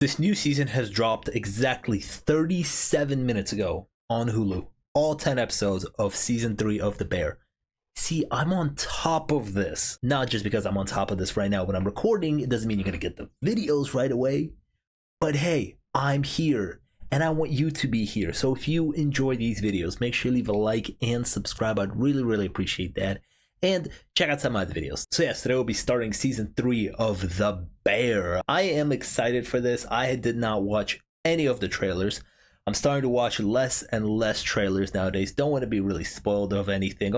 This new season has dropped exactly 37 minutes ago on Hulu. All 10 episodes of season 3 of The Bear. See, I'm on top of this. Not just because I'm on top of this right now when I'm recording. It doesn't mean you're going to get the videos right away. But hey, I'm here. And I want you to be here. So if you enjoy these videos, make sure you leave a like and subscribe. I'd really appreciate that. And check out some of the videos. So yes, today we'll be starting season 3 of The Bear. I am excited for this. I did not watch any of the trailers. I'm starting to watch less and less trailers nowadays. Don't want to be really spoiled of anything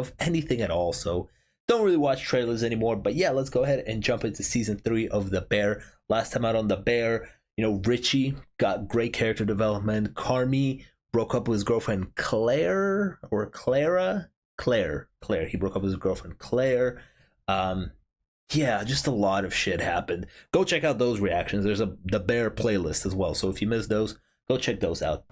at all. So don't really watch trailers anymore. But yeah, let's go ahead and jump into season 3 of The Bear. Last time out on The Bear, you know, Richie got great character development. Carmy broke up with his girlfriend Claire. He broke up with his girlfriend Claire. Yeah, just a lot of shit happened. Go check out those reactions. There's a The Bear playlist as well. So if you missed those, go check those out.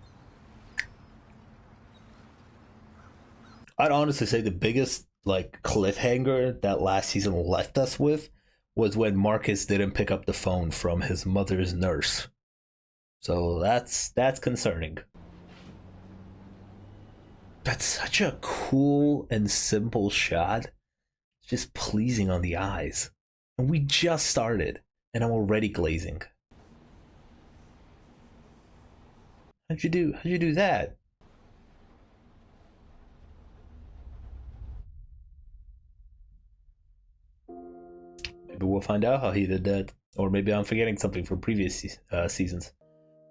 I'd honestly say the biggest cliffhanger that last season left us with was when Marcus didn't pick up the phone from his mother's nurse. So that's concerning. That's such a cool and simple shot. It's just pleasing on the eyes. And we just started, and I'm already glazing. How'd you do that? Maybe we'll find out how he did that. Or maybe I'm forgetting something from previous seasons.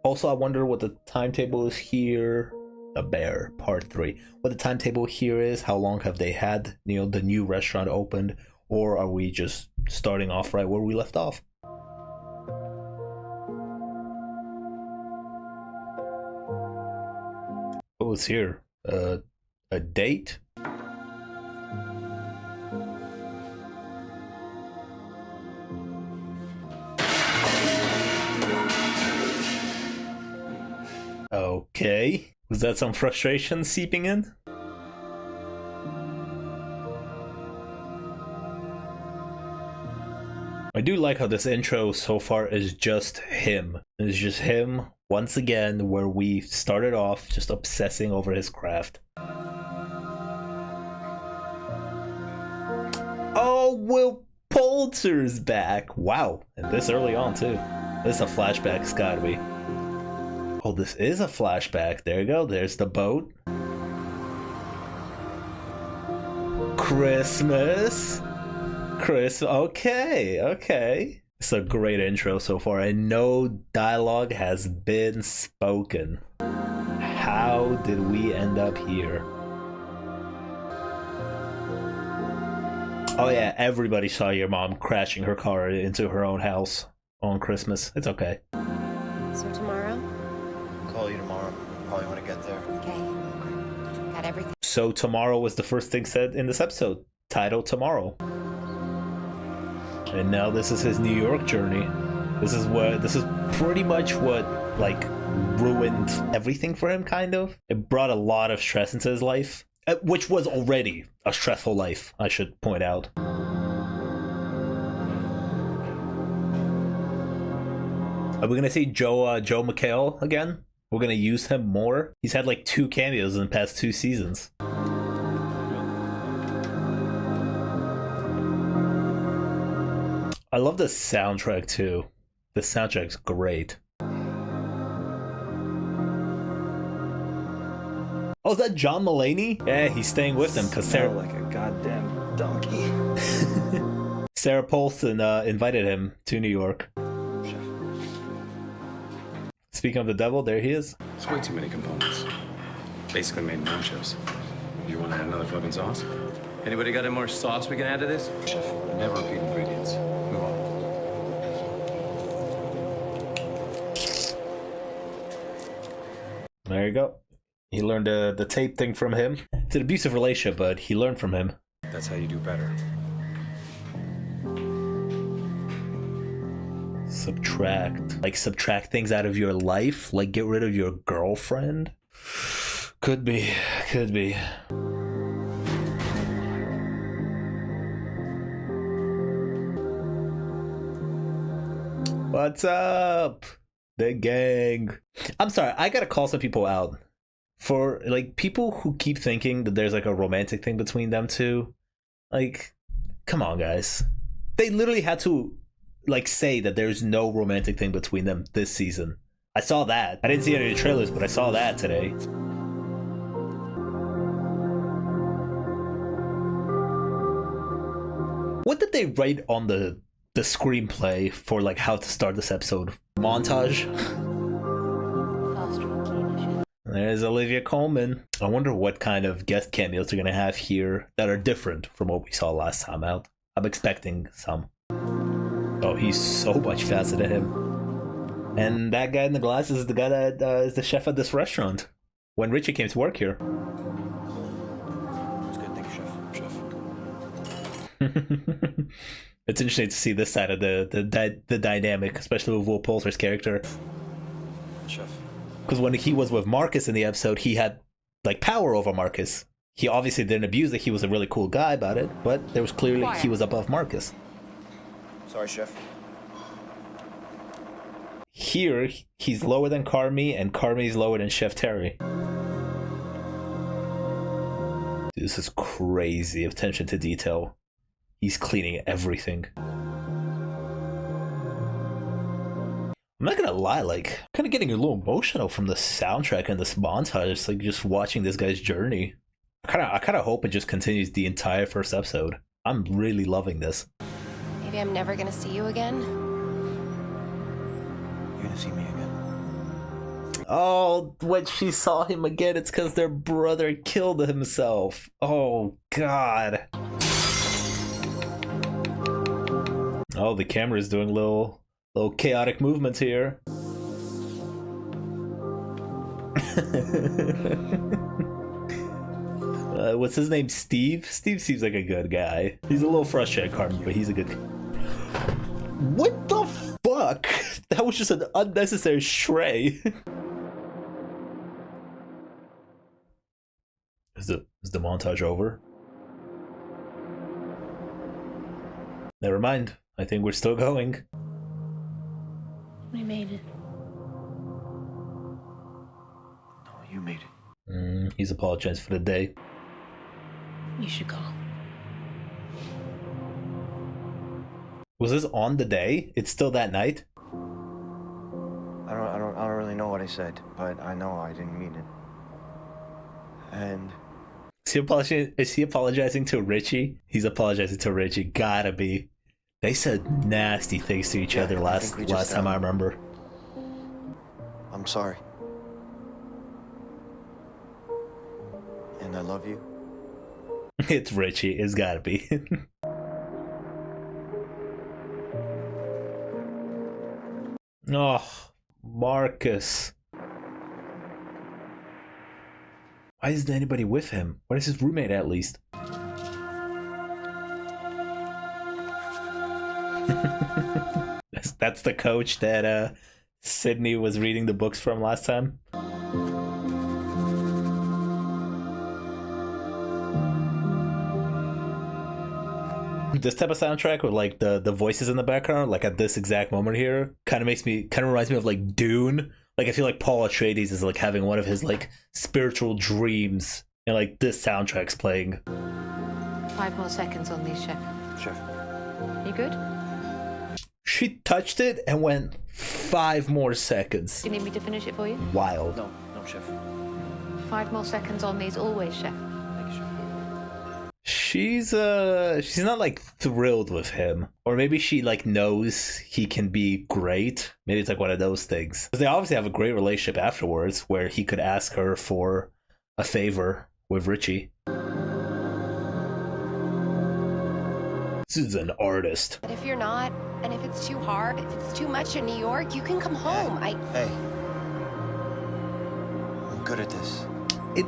Also, I wonder what the timetable is here. The Bear, part 3. What the timetable here is, how long have they had, you know, the new restaurant opened, or are we just starting off right where we left off? What was here? A date? Okay. Was that some frustration seeping in? I do like how this intro so far is just him. It's just him once again, where we started off just obsessing over his craft. Oh, Will Poulter's back. Wow. And this early on too. This is a flashback, it's gotta be. Oh, this is a flashback. There you go. There's the boat. Christmas. Okay. It's a great intro so far, and no dialogue has been spoken. How did we end up here? Oh yeah, everybody saw your mom crashing her car into her own house on Christmas. It's okay. So tomorrow? Call you tomorrow. Probably want to get there. Okay. Got everything. So tomorrow was the first thing said in this episode. Title Tomorrow. And now this is his New York journey. This is pretty much what ruined everything for him, kind of. It brought a lot of stress into his life, which was already a stressful life, I should point out. Are we gonna see Joe McHale again? We're gonna use him more. He's had 2 cameos in the past 2 seasons. I love the soundtrack too. The soundtrack's great. Oh, is that John Mulaney? Yeah, he's staying with them because Sarah, like a goddamn donkey. Sarah Paulson invited him to New York. Speaking of the devil, there he is. It's way too many components. Basically made nachos. You want to add another fucking sauce? Anybody got any more sauce we can add to this? Chef, never repeat ingredients. Move on. There you go. He learned the tape thing from him. It's an abusive relationship, but he learned from him. That's how you do better. Subtract things out of your life? Like get rid of your girlfriend? Could be. What's up? The gang. I'm sorry, I gotta call some people out. For like people who keep thinking that there's like a romantic thing between them two. Like, come on, guys. They literally had to like say that there's no romantic thing between them this season. I saw that. I didn't see any of the trailers, but I saw that today. What did they write on the screenplay for like how to start this episode? Montage? There's Olivia Colman. I wonder what kind of guest cameos they're gonna have here that are different from what we saw last time out. I'm expecting some. Oh, he's so much faster than him. And that guy in the glasses is the guy that is the chef at this restaurant when Richie came to work here. It's good, thank you, chef. It's interesting to see this side of the dynamic, especially with Will Poulter's character. Chef. Because when he was with Marcus in the episode, he had like power over Marcus. He obviously didn't abuse it. He was a really cool guy about it, but there was clearly he was above Marcus. Sorry, chef. Here, he's lower than Carmy, and Carmy's lower than Chef Terry. Dude, this is crazy attention to detail. He's cleaning everything. I'm not gonna lie, like, I'm kind of getting a little emotional from the soundtrack and this montage. It's like just watching this guy's journey. I kind of hope it just continues the entire first episode. I'm really loving this. Maybe I'm never gonna see you again. You're gonna see me again. Oh, when she saw him again, it's because their brother killed himself. Oh, God. Oh, the camera is doing little chaotic movements here. What's his name? Steve? Steve seems like a good guy. He's a little frustrated, Carmy, but he's a good guy. What the fuck? That was just an unnecessary stray. Is the montage over? Never mind. I think we're still going. We made it. No, you made it. He's apologized for the day. You should call. Was this on the day? It's still that night? I don't really know what I said, but I know I didn't mean it. And Is he apologizing to Richie? He's apologizing to Richie. Gotta be. They said nasty things to each other last time I remember. I'm sorry. And I love you. It's Richie. It's gotta be. Oh, Marcus. Why isn't anybody with him? Where's his roommate at least? That's the coach that Sydney was reading the books from last time. This type of soundtrack with like the voices in the background, like at this exact moment here, kind of reminds me of like Dune. Like I feel like Paul Atreides is like having one of his like spiritual dreams, and like this soundtrack's playing. 5 more seconds on these, Chef. Chef. You good? She touched it and went 5 more seconds. Do you need me to finish it for you? Wild. No, chef. 5 more seconds on these, always, Chef. Thank you, chef. She's not like thrilled with him, or maybe she like knows he can be great. Maybe it's like one of those things. They obviously have a great relationship afterwards, where he could ask her for a favor with Richie. This is an artist. But if you're not, and if it's too hard, if it's too much in New York, you can come home. Hey. I'm good at this. It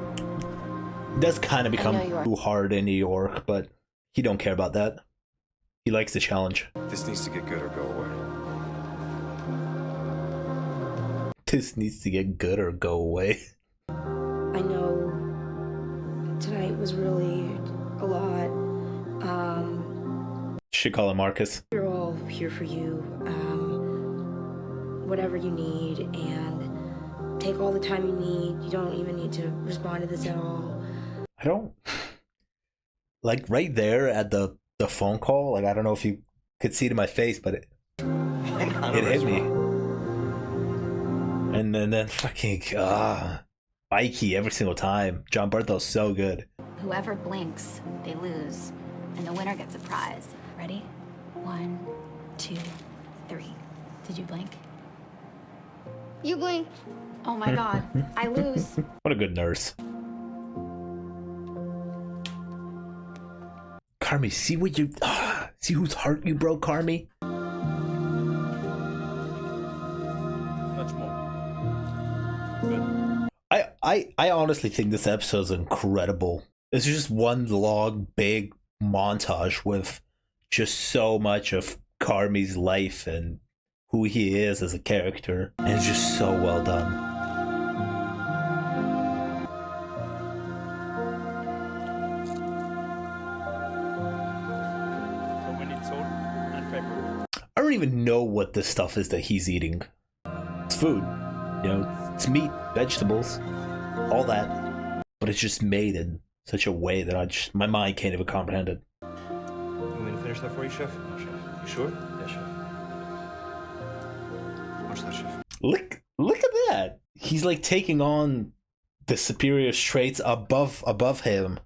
does kind of become I know you are. too hard in New York, but he don't care about that. He likes the challenge. This needs to get good or go away. This needs to get good or go away. I know tonight was really a lot. Should call him Marcus. We're all here for you. whatever you need and take all the time you need. You don't even need to respond to this at all. I don't like right there at the phone call. Like I don't know if you could see it in my face, but it hit me. And then fucking Mikey every single time. John Berthel's so good. Whoever blinks, they lose, and the winner gets a prize. Ready? 1, 2, 3. Did you blink? You blinked. Oh my god, I lose. What a good nurse. Carmy, see what you see whose heart you broke, Carmy? Much more. Good. I honestly think this episode is incredible. It's just one long, big montage with just so much of Carmy's life and who he is as a character. And it's just so well done. So we need salt and pepper. I don't even know what the stuff is that he's eating. It's food. You know, it's meat, vegetables, all that. But it's just made in such a way that my mind can't even comprehend it. You want me to finish that for you, Chef? No, Chef. You sure? Yeah, Chef. Watch that, Chef. Look at that. He's like taking on the superior traits above him.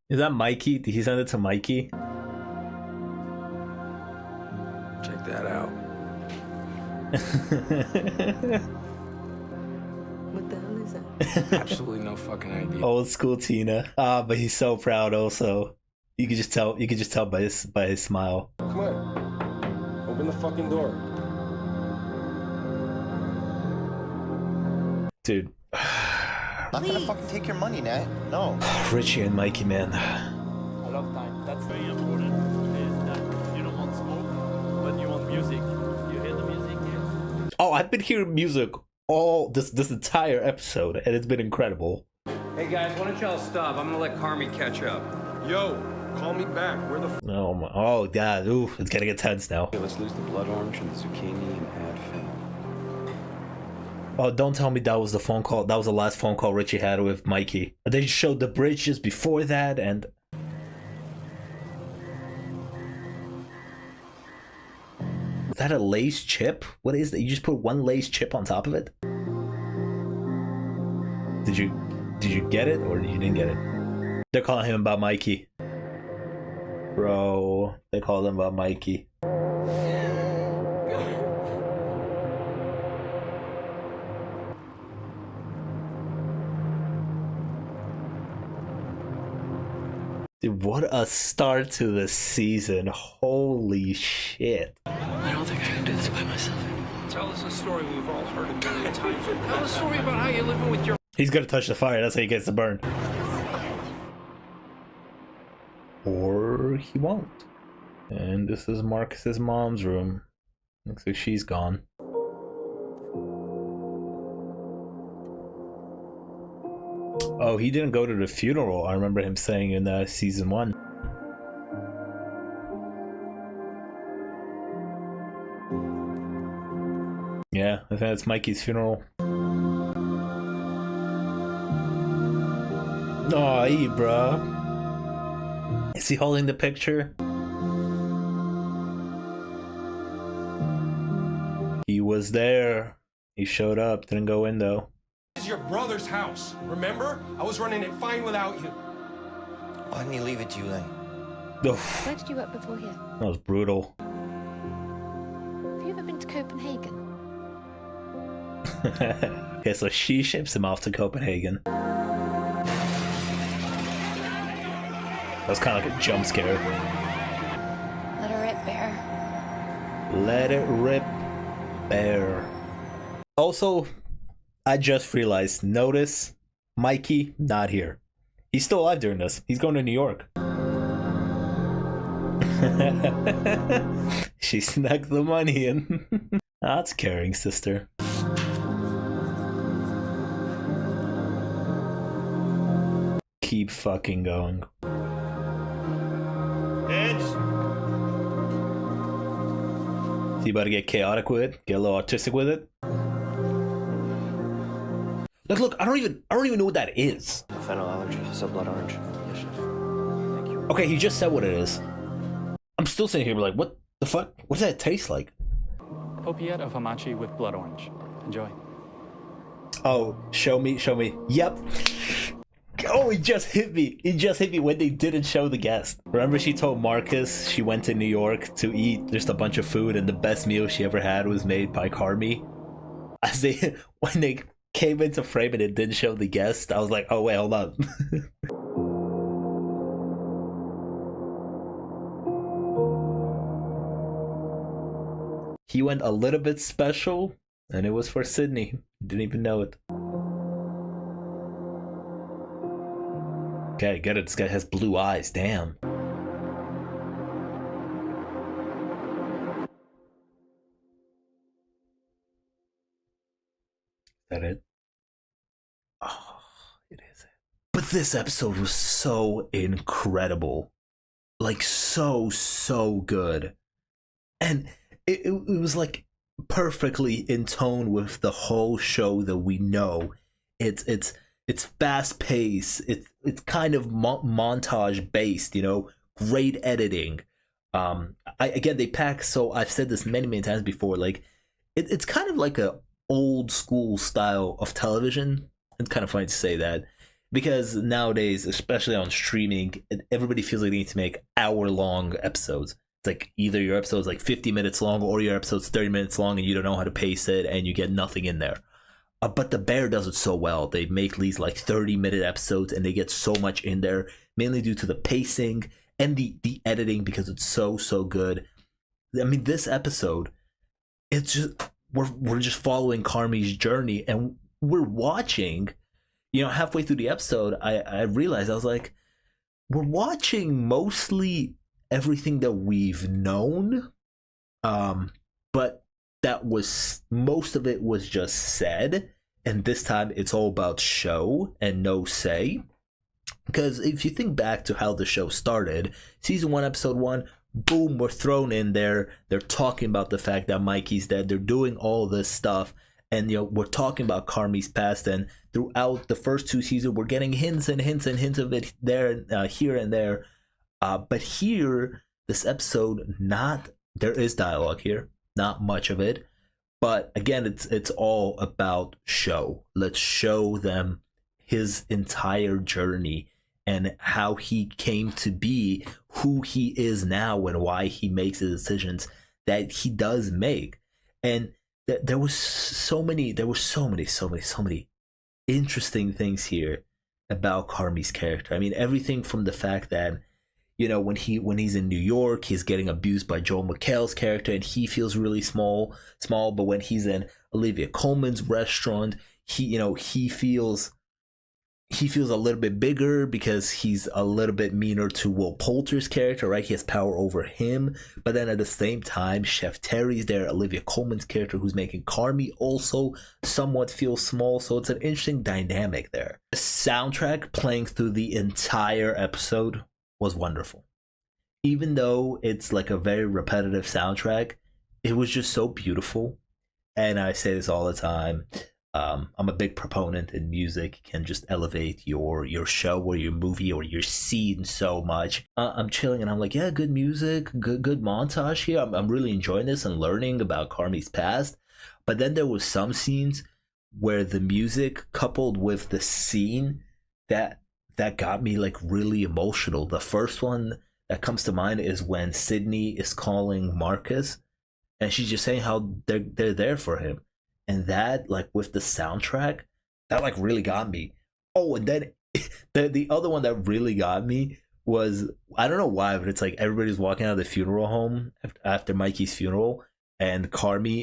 Is that Mikey? Did he send it to Mikey? Check that out. What the hell is that? Absolutely no fucking idea. Old school Tina. But he's so proud also. You could just tell by his smile. Come on. Open the fucking door. Dude. I'm not gonna fucking take your money, Nat. No. Richie and Mikey, man. A lot of time. That's very important. Is that you don't want smoke, but you want music. You hear the music? Yes. Oh, I've been hearing music all this entire episode, and it's been incredible. Hey guys, why don't y'all stop? I'm gonna let Carmy catch up. Yo, call me back. Where the Oh my! Oh God! Ooh, it's getting intense now. Okay, let's lose the blood orange and the zucchini and add film. Oh, don't tell me that was the phone call. That was the last phone call Richie had with Mikey. They showed the bridge just before that, and is that a Lay's chip? What is that? You just put one Lay's chip on top of it? Did you get it or you didn't get it? They're calling him about Mikey. Bro, they called him about Mikey. Dude, what a start to the season. Holy shit. I don't think I can do this by myself. Tell us a story we've all heard a million times. Tell a story about how you're living with your... He's gonna touch the fire, that's how he gets the burn. Or he won't. And this is Marcus's mom's room. Looks like she's gone. Oh, he didn't go to the funeral. I remember him saying in season 1. Yeah, I think that's Mikey's funeral. Aw, hey, bruh. Is he holding the picture? He was there. He showed up, didn't go in though. This is your brother's house. Remember? I was running it fine without you. Why didn't he leave it to you then? Oof, Where did you work before here? that was brutal. Have you ever been to Copenhagen? Okay, so she ships him off to Copenhagen. That was kind of like a jump scare. Let her rip, Bear. Let it rip, Bear. Also, I just realized, notice, Mikey, not here. He's still alive during this. He's going to New York. She snuck the money in. That's caring, sister. Keep fucking going. Heads, You about to get chaotic with it, get a little artistic with it. Look, I don't even know what that is. Phenol allergy, so blood orange. Yes, chef. Thank you. Okay, he just said what it is. I'm still sitting here like, what the fuck? What does that taste like? Opiate of hamachi with blood orange. Enjoy. Oh, show me. Yep. Oh, it just hit me. It just hit me when they didn't show the guest. Remember she told Marcus she went to New York to eat just a bunch of food and the best meal she ever had was made by Carmy? When they came into frame and it didn't show the guest, I was like, oh wait, hold on. He went a little bit special and it was for Sydney. Didn't even know it. Okay, get it. This guy has blue eyes. Damn. Is that it? Oh, it is. But this episode was so incredible. Like, so good. And it was like perfectly in tone with the whole show that we know. It's fast paced. It's kind of montage based, you know, great editing. Again, they pack. So I've said this many times before. Like, it's kind of like a old school style of television. It's kind of funny to say that because nowadays, especially on streaming, everybody feels like they need to make hour-long episodes. It's like either your episode's like 50 minutes long or your episode's 30 minutes long, and you don't know how to pace it, and you get nothing in there. But The Bear does it so well. They make these like 30-minute episodes and they get so much in there, mainly due to the pacing and the editing because it's so good. I mean, this episode, it's just we're just following Carmy's journey and we're watching, you know, halfway through the episode, I realized, I was like, we're watching mostly everything that we've known, but that was, most of it was just said, and this time it's all about show and no say. Because if you think back to how the show started, season 1, episode 1, boom, we're thrown in there. They're talking about the fact that Mikey's dead. They're doing all this stuff, and you know, we're talking about Carmy's past. And throughout the first 2 seasons, we're getting hints of it there, here and there. But here, this episode, there is dialogue here. Not much of it, but again, it's all about show. Let's show them his entire journey and how he came to be who he is now and why he makes the decisions that he does make. And there were so many interesting things here about Carmy's character. I mean, everything from the fact that, you know, when he's in New York, he's getting abused by Joel McHale's character, and he feels really small. But when he's in Olivia Colman's restaurant, he feels a little bit bigger because he's a little bit meaner to Will Poulter's character, right? He has power over him. But then at the same time, Chef Terry's there, Olivia Colman's character, who's making Carmy also somewhat feel small. So it's an interesting dynamic there. The soundtrack playing through the entire episode was wonderful. Even though it's like a very repetitive soundtrack, it was just so beautiful. And I say this all the time, I'm a big proponent in music. It can just elevate your show or your movie or your scene so much. I'm chilling and I'm like, yeah, good music, good montage here. I'm really enjoying this and learning about Carmy's past. But then there was some scenes where the music coupled with the scene that got me like really emotional. The first one that comes to mind is when Sydney is calling Marcus and she's just saying how they're there for him. And that, like, with the soundtrack, that like really got me. Oh, and then the other one that really got me was, I don't know why, but it's like everybody's walking out of the funeral home after Mikey's funeral, and Ibra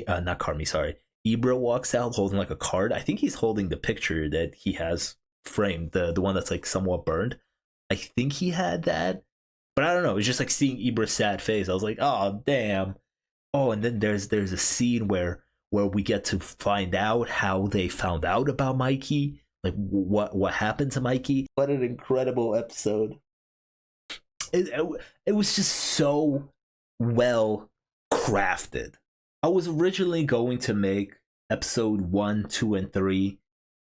walks out holding like a card. I think he's holding the picture that he has framed, the one that's like somewhat burned. I think he had that, but I don't know. It's just like seeing Ibra's sad face. I was like, oh damn. Oh, and then there's a scene where we get to find out how they found out about Mikey, like what happened to Mikey. What an incredible episode. It was just so well crafted. I was originally going to make episode 1, 2, and 3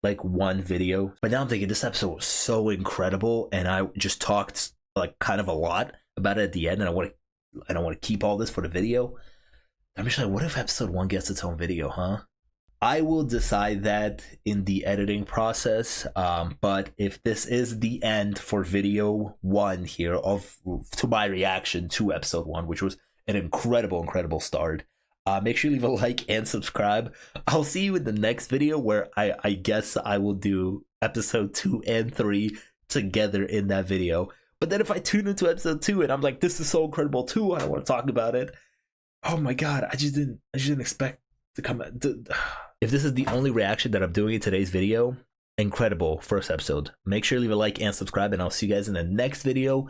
like one video, but now I'm thinking this episode was so incredible, and I just talked like kind of a lot about it at the end, and I don't want to keep all this for the video. I'm just like, what if episode 1 gets its own video, huh? I will decide that in the editing process, but if this is the end for video 1 here to my reaction to episode 1, which was an incredible start, make sure you leave a like and subscribe. I'll see you in the next video, where I guess I will do episode 2 and 3 together in that video. But then if I tune into episode 2 and I'm like, this is so incredible too, I want to talk about it. Oh my god, I just didn't expect to come. If this is the only reaction that I'm doing in today's video, incredible first episode. Make sure you leave a like and subscribe, and I'll see you guys in the next video.